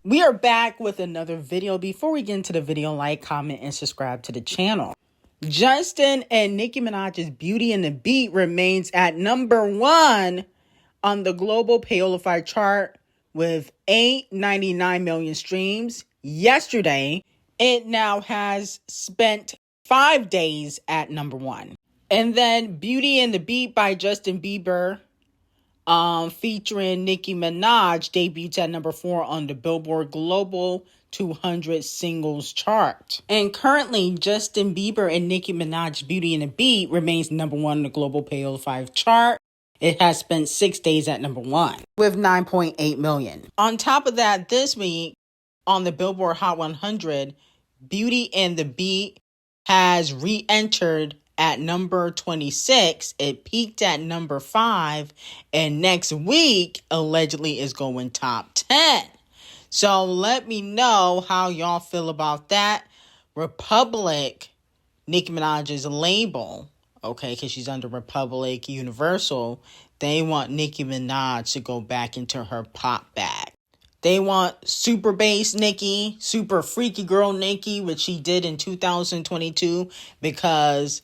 We are back with another video. Before we get into the video, like, comment, and subscribe to the channel. Justin and Nicki Minaj's Beauty and the Beat remains at #1 on the global Payola chart with 899 million streams. Yesterday, it now has spent 5 days at #1. And then Beauty and the Beat by Justin Bieber featuring Nicki Minaj debuts at #4 on the Billboard Global 200 singles chart. And currently, Justin Bieber and Nicki Minaj Beauty and the Beat remains #1 on the global Payola chart. It has spent 6 days at #1 with 9.8 million. On top of that, this week on the Billboard Hot 100, Beauty and the Beat has re-entered at number 26. It peaked at #5, and next week allegedly is going top 10. So let me know how y'all feel about that. Republic, Nicki Minaj's label, okay, because she's under Republic Universal, they want Nicki Minaj to go back into her pop bag. They want super bass Nicki, super freaky girl Nicki, which she did in 2022, because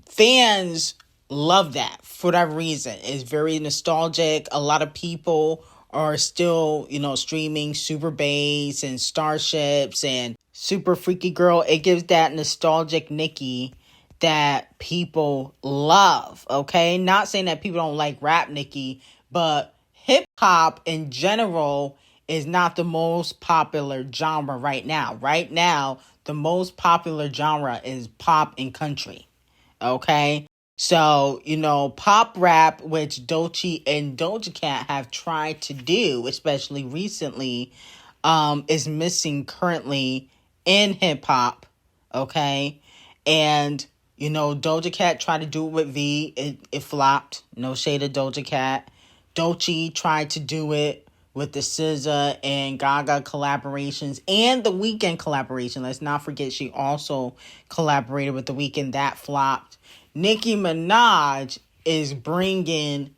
fans love that for whatever reason. It's very nostalgic. A lot of people are still, streaming super bass and starships and super freaky girl. It gives that nostalgic Nicki that people love, okay? Not saying that people don't like rap Nicki, but hip hop in general is not the most popular genre right now. Right now, the most popular genre is pop and country. Okay, so, pop rap, which Doechii and Doja Cat have tried to do, especially recently, is missing currently in hip hop. Okay, and, Doja Cat tried to do it with V. It flopped. No shade of Doja Cat. Doechii tried to do it with the SZA and Gaga collaborations and the Weeknd collaboration. Let's not forget she also collaborated with the Weeknd. That flopped. Nicki Minaj is bringing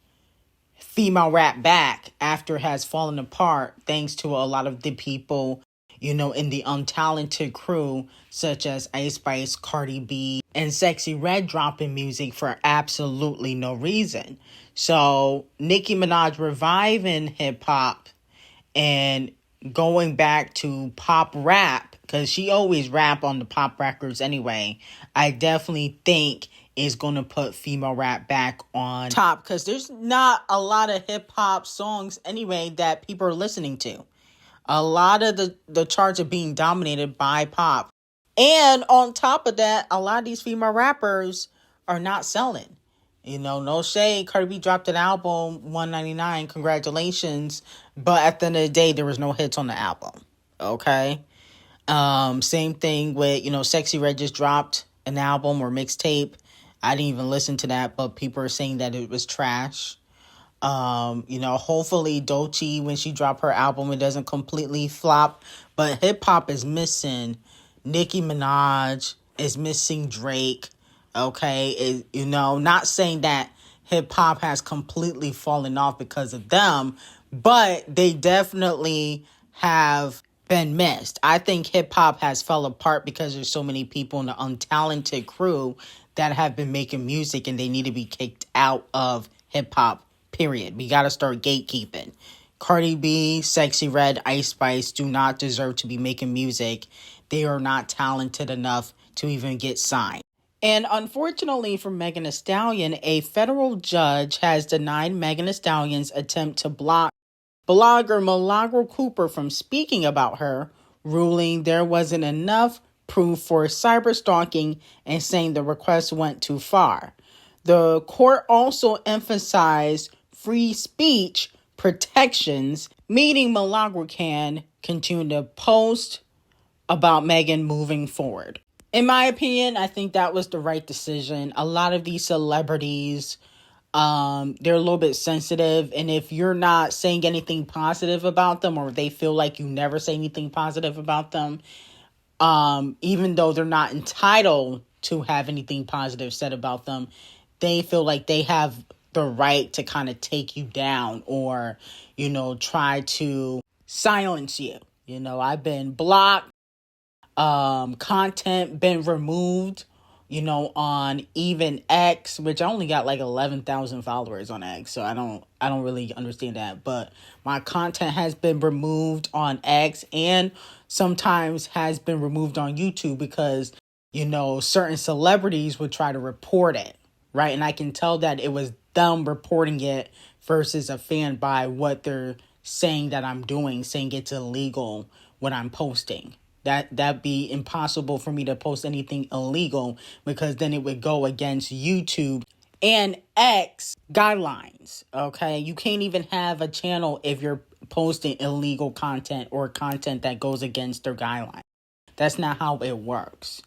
female rap back after it has fallen apart thanks to a lot of the people, in the untalented crew, such as Ice Spice, Cardi B, and Sexyy Red dropping music for absolutely no reason. So Nicki Minaj reviving hip hop and going back to pop rap, because she always rap on the pop records anyway, I definitely think is going to put female rap back on top, because there's not a lot of hip hop songs anyway that people are listening to. A lot of the charts are being dominated by pop. And on top of that, a lot of these female rappers are not selling. No shade. Cardi B dropped an album, 199. Congratulations. But at the end of the day, there was no hits on the album. Okay. Same thing with, Sexyy Red just dropped an album or mixtape. I didn't even listen to that, but people are saying that it was trash. Hopefully Doechii, when she drop her album, it doesn't completely flop. But hip hop is missing Nicki Minaj, is missing Drake. Okay, not saying that hip hop has completely fallen off because of them, but they definitely have been missed. I think hip hop has fell apart because there's so many people in the untalented crew that have been making music, and they need to be kicked out of hip hop, period. We got to start gatekeeping. Cardi B, Sexyy Red, Ice Spice do not deserve to be making music. They are not talented enough to even get signed. And unfortunately for Megan Thee Stallion, a federal judge has denied Megan Thee Stallion's attempt to block blogger Milagro Cooper from speaking about her, ruling there wasn't enough proof for cyber stalking and saying the request went too far. The court also emphasized free speech protections, meaning Milagro can continue to post about Megan moving forward. In my opinion, I think that was the right decision. A lot of these celebrities, they're a little bit sensitive. And if you're not saying anything positive about them, or they feel like you never say anything positive about them, even though they're not entitled to have anything positive said about them, they feel like they have the right to kind of take you down or, try to silence you. You know, I've been blocked, content been removed, you know, on even X, which I only got like 11,000 followers on X, so I don't really understand that. But my content has been removed on X and sometimes has been removed on YouTube because, you know, certain celebrities would try to report it, right? And I can tell that it was them reporting it versus a fan by what they're saying that I'm doing, saying it's illegal what I'm posting. That'd be impossible for me to post anything illegal because then it would go against YouTube and X guidelines. Okay, you can't even have a channel if you're posting illegal content or content that goes against their guidelines. That's not how it works.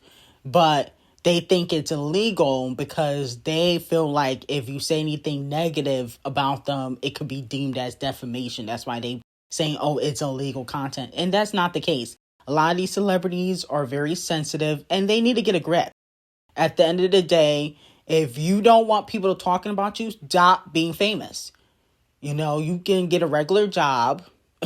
But they think it's illegal because they feel like if you say anything negative about them, it could be deemed as defamation. That's why they saying, oh, it's illegal content. And that's not the case. A lot of these celebrities are very sensitive and they need to get a grip. At the end of the day, if you don't want people talking about you, stop being famous. You know, you can get a regular job,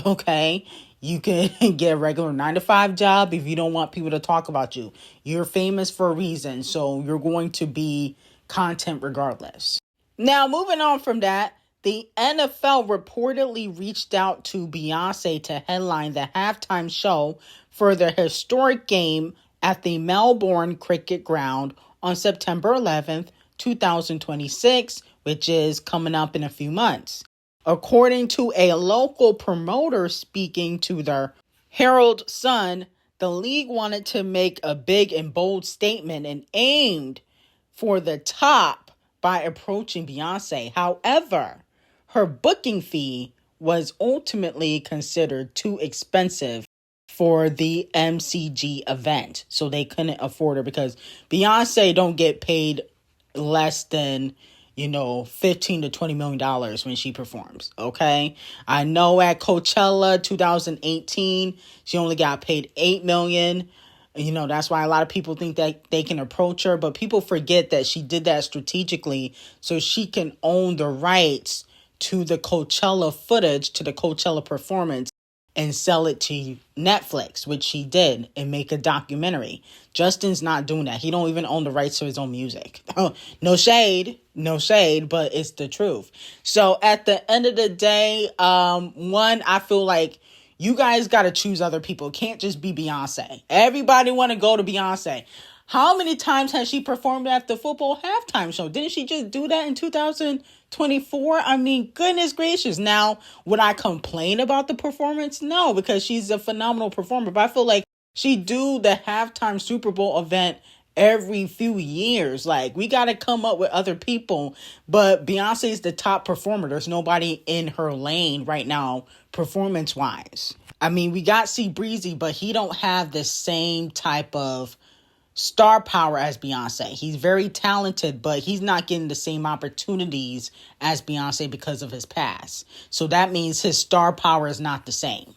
okay? You can get a regular 9-to-5 job if you don't want people to talk about you. You're famous for a reason, so you're going to be content regardless. Now, moving on from that, the NFL reportedly reached out to Beyoncé to headline the halftime show for the historic game at the Melbourne Cricket Ground on September 11th, 2026, which is coming up in a few months. According to a local promoter speaking to the Herald Sun, the league wanted to make a big and bold statement and aimed for the top by approaching Beyoncé. However, her booking fee was ultimately considered too expensive for the MCG event. So they couldn't afford her because Beyoncé don't get paid less than, you know, $15 to $20 million when she performs. Okay. I know at Coachella 2018, she only got paid $8 million. You know, that's why a lot of people think that they can approach her, but people forget that she did that strategically so she can own the rights to the Coachella footage, to the Coachella performance, and sell it to Netflix, which she did, and make a documentary. Justin's not doing that. He don't even own the rights to his own music. No shade, but it's the truth. So at the end of the day, I feel like you guys got to choose other people. It can't just be Beyonce. Everybody want to go to Beyonce. How many times has she performed at the football halftime show? Didn't she just do that in 2024? I mean, goodness gracious. Now, would I complain about the performance? No, because she's a phenomenal performer. But I feel like she do the halftime Super Bowl event every few years. Like, we got to come up with other people. But Beyonce is the top performer. There's nobody in her lane right now, performance-wise. I mean, we got C Breezy, but he don't have the same type of star power as Beyonce. He's very talented, but he's not getting the same opportunities as Beyonce because of his past. So that means his star power is not the same.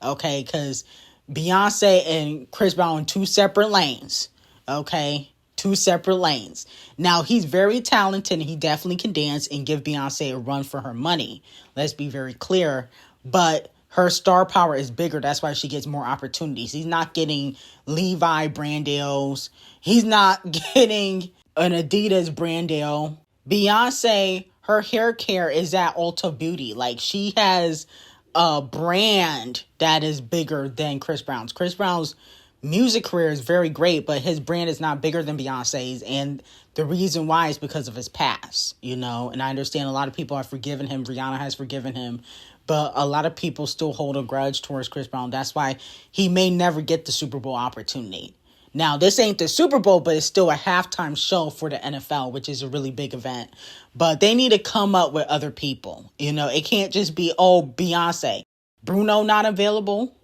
Okay, because Beyonce and Chris Brown in two separate lanes. Okay, two separate lanes. Now, he's very talented and he definitely can dance and give Beyonce a run for her money. Let's be very clear. But her star power is bigger. That's why she gets more opportunities. He's not getting Levi brand deals. He's not getting an Adidas brand deal. Beyonce, her hair care is at Ulta Beauty. Like, she has a brand that is bigger than Chris Brown's. Chris Brown's music career is very great, but his brand is not bigger than Beyonce's. And the reason why is because of his past, you know. And I understand a lot of people have forgiven him. Rihanna has forgiven him. But a lot of people still hold a grudge towards Chris Brown. That's why he may never get the Super Bowl opportunity. Now, this ain't the Super Bowl, but it's still a halftime show for the NFL, which is a really big event. But they need to come up with other people. You know, it can't just be, oh, Beyonce. Bruno not available.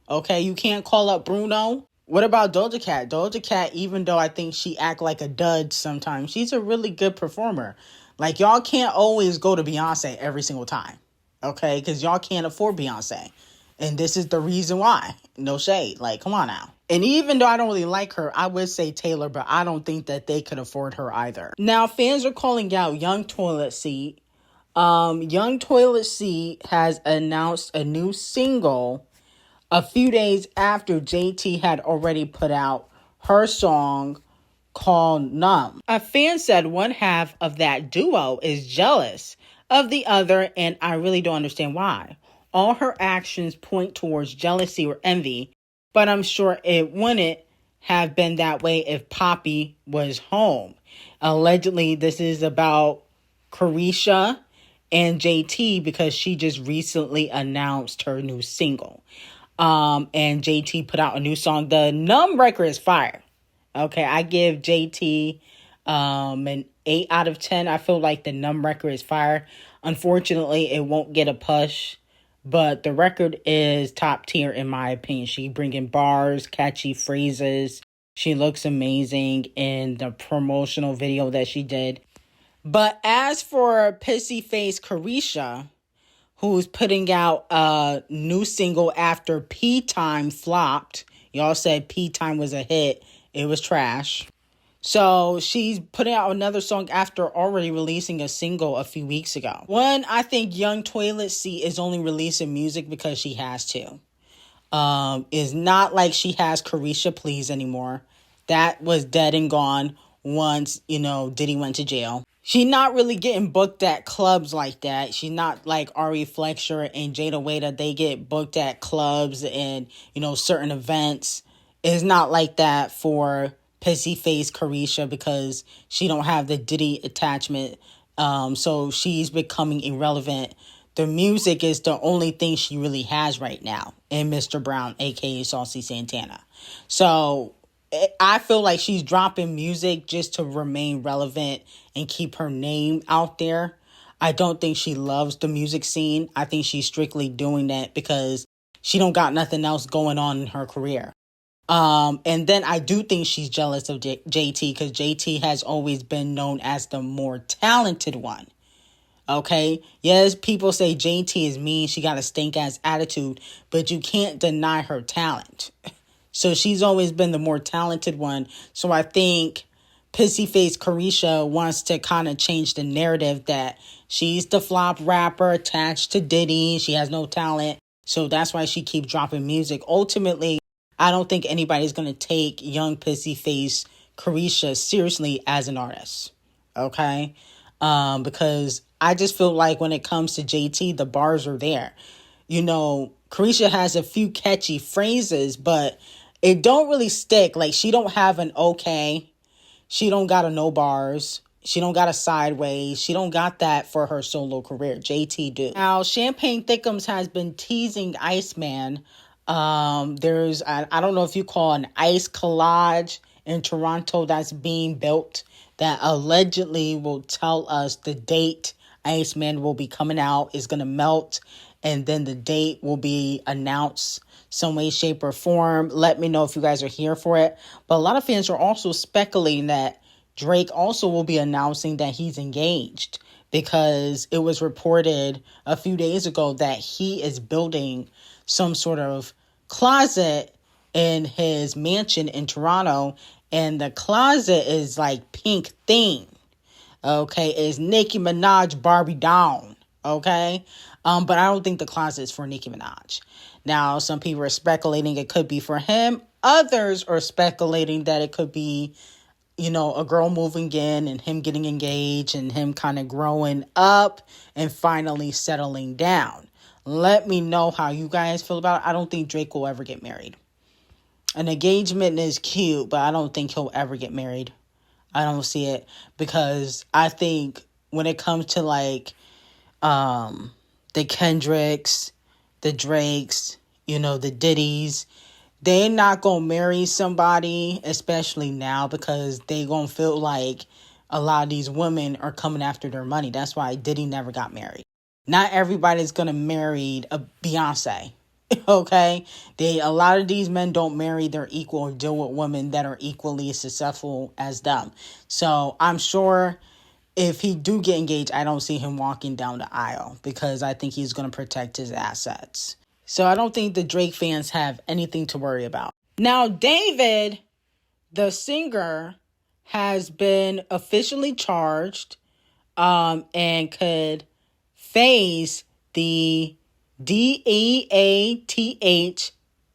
Okay, you can't call up Bruno. What about Doja Cat? Doja Cat, even though I think she act like a dud sometimes, she's a really good performer. Like, y'all can't always go to Beyonce every single time. Okay, because y'all can't afford Beyonce. And this is the reason why. No shade. Like, come on now. And even though I don't really like her, I would say Taylor, but I don't think that they could afford her either. Now, fans are calling out Young Toilet Seat. Young Toilet Seat has announced a new single a few days after JT had already put out her song called Numb. A fan said one half of that duo is jealous of the other, and I really don't understand why. All her actions point towards jealousy or envy, but I'm sure it wouldn't have been that way if Poppy was home. Allegedly, this is about Karisha and JT because she just recently announced her new single. And JT put out a new song. The Numb record is fire. Okay, I give JT an 8 out of 10. I feel like the Numb record is fire. Unfortunately, it won't get a push, but the record is top tier in my opinion. She bringing bars, catchy phrases. She looks amazing in the promotional video that she did. But as for Pissy Face Karisha, who's putting out a new single after P Time flopped. Y'all said P Time was a hit. It was trash. So she's putting out another song after already releasing a single a few weeks ago. One, I think Young Toilet Seat is only releasing music because she has to. It's not like she has Carisha Please anymore. That was dead and gone once, Diddy went to jail. She's not really getting booked at clubs like that. She's not like Ari Fletcher and D0JA. They get booked at clubs and, certain events. It's not like that for Pissy Face Karisha because she don't have the Diddy attachment. So she's becoming irrelevant. The music is the only thing she really has right now in Mr. Brown, a.k.a. Saucy Santana. So I feel like she's dropping music just to remain relevant and keep her name out there. I don't think she loves the music scene. I think she's strictly doing that because she don't got nothing else going on in her career. And then I do think she's jealous of JT because JT has always been known as the more talented one. Okay? Yes, people say JT is mean. She got a stink-ass attitude, but you can't deny her talent. So she's always been the more talented one. So I think Pissy Face Karisha wants to kind of change the narrative that she's the flop rapper attached to Diddy. She has no talent. So that's why she keeps dropping music. Ultimately, I don't think anybody's going to take young Pissy Face Karisha seriously as an artist. Okay? Because I just feel like when it comes to JT, the bars are there. Karisha has a few catchy phrases, but it don't really stick. Like, she don't have an okay. She don't got a no bars. She don't got a sideways. She don't got that for her solo career. JT do. Now, Champagne Thickums has been teasing Iceman. There's, I don't know if you call an ice collage in Toronto that's being built that allegedly will tell us the date Iceman will be coming out, is going to melt, and then the date will be announced some way, shape, or form. Let me know if you guys are here for it. But a lot of fans are also speculating that Drake also will be announcing that he's engaged because it was reported a few days ago that he is building some sort of closet in his mansion in Toronto, and the closet is like pink theme. Okay, it's Nicki Minaj Barbie down. Okay, but I don't think the closet is for Nicki Minaj. Now, some people are speculating it could be for him. Others are speculating that it could be, a girl moving in and him getting engaged and him kind of growing up and finally settling down. Let me know how you guys feel about it. I don't think Drake will ever get married. An engagement is cute, but I don't think he'll ever get married. I don't see it because I think when it comes to like the Kendricks, the Drakes, the Diddys, they're not going to marry somebody, especially now, because they going to feel like a lot of these women are coming after their money. That's why Diddy never got married. Not everybody's going to marry a Beyonce. Okay? A lot of these men don't marry their equal or deal with women that are equally successful as them. So I'm sure if he do get engaged, I don't see him walking down the aisle because I think he's going to protect his assets. So I don't think the Drake fans have anything to worry about. Now, David, the singer, has been officially charged and could face the DEATH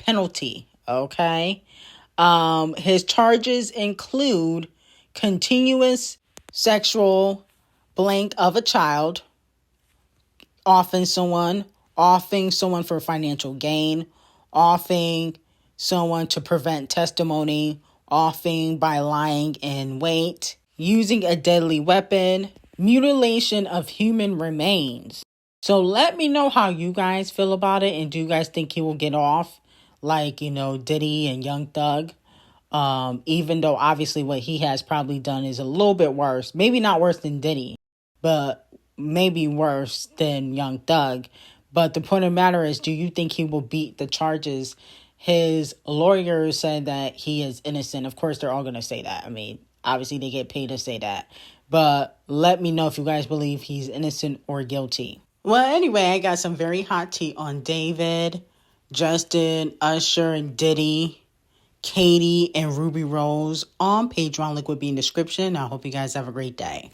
penalty, okay? His charges include continuous sexual blank of a child, offing someone for financial gain, offing someone to prevent testimony, offing by lying in wait, using a deadly weapon, mutilation of human remains. So let me know how you guys feel about it, and do you guys think he will get off like, Diddy and Young Thug? Even though obviously what he has probably done is a little bit worse. Maybe not worse than Diddy, but maybe worse than Young Thug. But the point of the matter is, do you think he will beat the charges? His lawyers said that he is innocent. Of course, they're all going to say that. I mean, obviously they get paid to say that. But let me know if you guys believe he's innocent or guilty. Well, anyway, I got some very hot tea on David, Justin, Usher, and Diddy, Katie, and Ruby Rose on Patreon. Link would be in the description. I hope you guys have a great day.